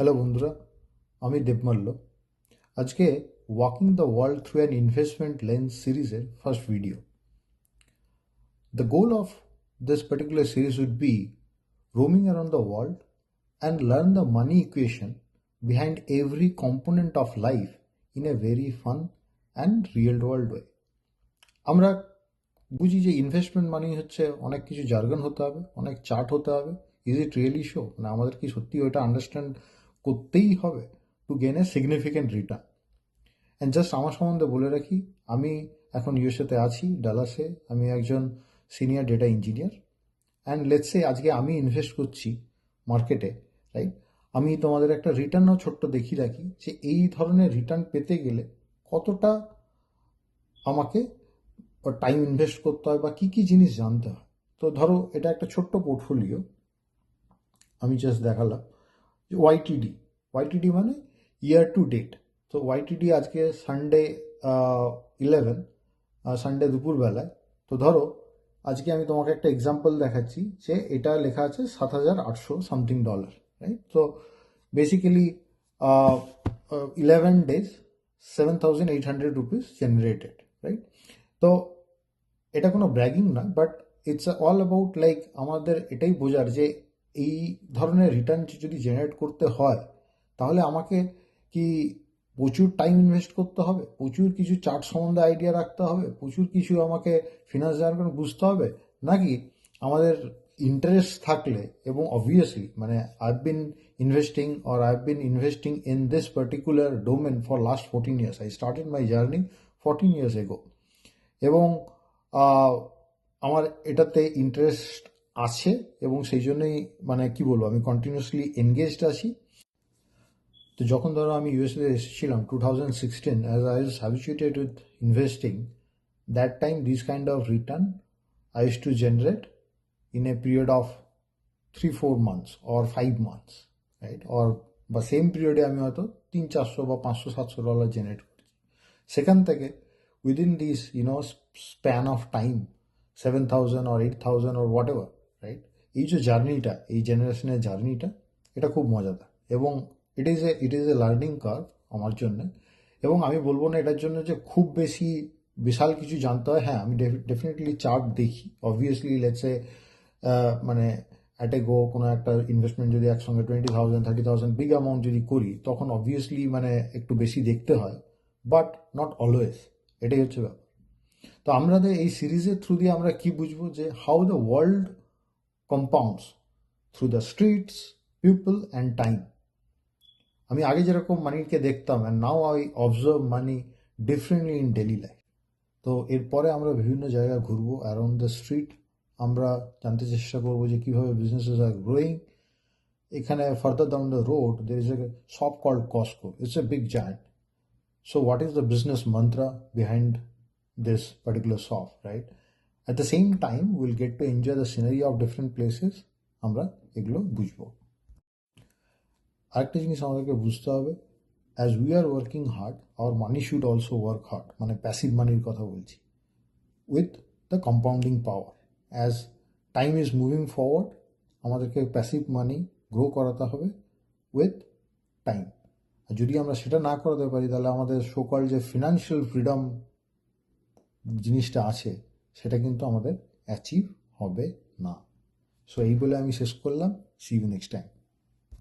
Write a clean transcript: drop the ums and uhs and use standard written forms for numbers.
Hello বন্ধুরা, আমি দেবমাল্য। আজকে walking the world through an investment lens সিরিজের first video. The goal of this particular series would be roaming around the world and learn the money equation behind every component of life in a very fun and real world way. আমরা বুঝি যে investment মানি হচ্ছে অনেক কিছু jargon হতে হবে, অনেক chart হতে হবে। Is it really show? মানে আমাদের কি সত্যি ওইটা আন্ডারস্ট্যান্ড করতেই হবে two gain a significant return? And just আমার সম্বন্ধে বলে রাখি, আমি এখন ইউএসএতে আছি, ডালাসে। আমি একজন senior data engineer. And let's say আজকে আমি ইনভেস্ট করছি মার্কেটে, রাইট? আমি তোমাদের একটা রিটার্নও ছোট্ট দেখিয়ে রাখি যে এই ধরনের রিটার্ন পেতে গেলে কতটা আমাকে টাইম ইনভেস্ট করতে হয় বা কী কী জিনিস জানতে হয়। তো ধরো এটা একটা ছোট্ট পোর্টফোলিও আমি জাস্ট দেখালাম। ওয়াইটিডি, ওয়াইটিডি মানে ইয়ার টু ডেট। তো ওয়াইটিডি আজকে সানডে 11, সানডে দুপুরবেলায়। তো ধরো আজকে আমি তোমাকে একটা এক্সাম্পল দেখাচ্ছি যে এটা লেখা আছে $7,800 সামথিং, রাইট? তো basically 11 days, 7,800 rupees generated, right? তো এটা কোনো ব্র্যাগিং না, but it's all about like আমাদের এটাই বোঝার যে এই ধরনের রিটার্ন যদি জেনারেট করতে হয় তাহলে আমাকে কি প্রচুর টাইম ইনভেস্ট করতে হবে, প্রচুর কিছু চার্ট সম্বন্ধে আইডিয়া রাখতে হবে, প্রচুর কিছু আমাকে ফিনান্স জার্গন বুঝতে হবে, নাকি আমাদের ইন্টারেস্ট থাকলে এবং অবভিয়াসলি মানে I have been investing in this particular domain for last 14 years. I started my journey 14 years ago এবং আমার এটাতে ইন্টারেস্ট আছে এবং সেই জন্যই মানে কি বলবো, আমি কন্টিনিউয়াসলি এনগেজড আছি। তো যখন ধরো আমি ইউএসএ এসেছিলাম 2016, as I was habituated with investing, that time this kind of return I use to generate in a period of 3-4 months or 5 months, right? Or বা সেম পিরিয়ডে আমি হয়তো 300-400 বা $500-700 জেনারেট করেছি। সেখান থেকে within this span of time 7,000 or 8,000 or what ever, right? এই যে জার্নিটা, এই জেনারেশনের জার্নিটা, এটা খুব মজাদার এবং it is a learning curve আমার জন্যে। এবং আমি বলবো না এটার জন্য যে খুব বেশি বিশাল কিছু জানতে হয়। হ্যাঁ, আমি ডেফিনেটলি চার্ট দেখি, অবভিয়াসলি। লেটসে মানে অ্যাট এ গো কোনো একটা ইনভেস্টমেন্ট যদি একসঙ্গে 20,000 30,000 বিগ অ্যামাউন্ট যদি করি তখন অবভিয়াসলি মানে একটু বেশি দেখতে হয়, বাট নট অলওয়েজ। এটাই হচ্ছে ব্যাপার। তো আমাদের এই সিরিজের থ্রু দিয়ে আমরা কি বুঝবো যে how the world compounds through the streets, people and time. আমি আগে যেরকম মানিকে দেখতাম, and now I observe money differently in daily life. তো এরপরে আমরা বিভিন্ন জায়গায় ঘুরবো অ্যারাউন্ড দ্য স্ট্রিট। আমরা জানতে চেষ্টা করবো যে কীভাবে বিজনেসেস আর গ্রোয়িং। এখানে further down the road there is a shop called Costco. It's a big giant. So what is the business mantra behind this particular shop, right? At the same time, we'll get to enjoy the scenery of different places. আমরা এগুলো বুঝবো। আরেকটা জিনিস আমাদেরকে বুঝতে হবে, as we are working hard, hour money should also work hard. মানে passive মানির কথা বলছি, with the compounding power. As time is moving forward, আমাদেরকে প্যাসিভ মানি গ্রো করাতে হবে উইথ টাইম। আর যদি আমরা সেটা না করাতে পারি তাহলে আমাদের সোকল যে ফিনান্সিয়াল ফ্রিডম জিনিসটা আছে সেটা কিন্তু আমাদের অ্যাচিভ হবে না। সো এই বলে আমি শেষ করলাম। See you next time.